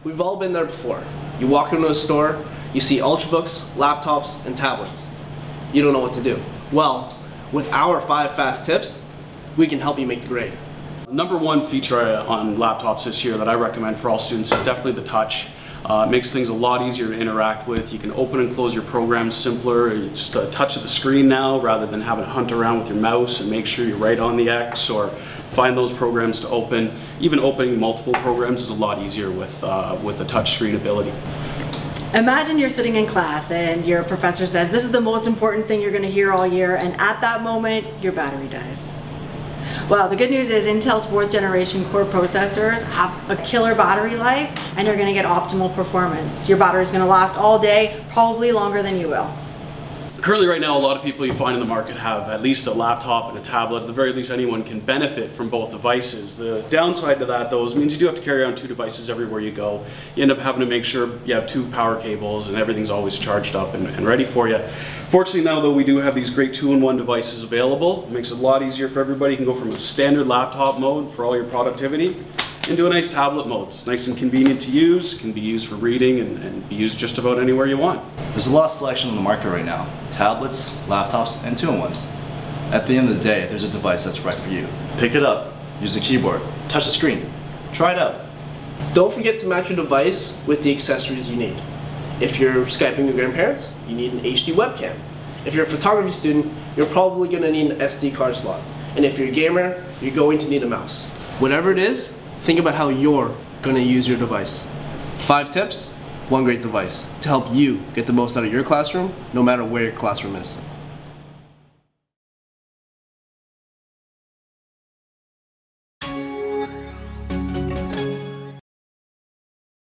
We've all been there before. You walk into a store, you see Ultrabooks, laptops, and tablets. You don't know what to do. Well, with our 5 fast tips, we can help you make the grade. Number one feature on laptops this year that I recommend for all students is definitely the touch. It makes things a lot easier to interact with. You can open and close your programs simpler. It's just a touch of the screen now rather than having to hunt around with your mouse and make sure you're right on the X or find those programs to open. Even opening multiple programs is a lot easier with the touch screen ability. Imagine you're sitting in class and your professor says, this is the most important thing you're going to hear all year, and at that moment, your battery dies. Well, the good news is Intel's 4th generation core processors have a killer battery life and you're going to get optimal performance. Your battery is going to last all day, probably longer than you will. Currently right now, a lot of people you find in the market have at least a laptop and a tablet. At the very least, anyone can benefit from both devices. The downside to that, though, is means you do have to carry around 2 devices everywhere you go. You end up having to make sure you have 2 power cables and everything's always charged up and ready for you. Fortunately now, though, we do have these great 2-in-1 devices available. It makes it a lot easier for everybody. You can go from a standard laptop mode for all your productivity into a nice tablet mode. It's nice and convenient to use, can be used for reading and be used just about anywhere you want. There's a lot of selection on the market right now. Tablets, laptops, and 2-in-1s. At the end of the day, there's a device that's right for you. Pick it up, use the keyboard, touch the screen, try it out. Don't forget to match your device with the accessories you need. If you're Skyping your grandparents, you need an HD webcam. If you're a photography student, you're probably going to need an SD card slot. And if you're a gamer, you're going to need a mouse. Whatever it is, think about how you're going to use your device. 5 tips, 1 great device to help you get the most out of your classroom, no matter where your classroom is.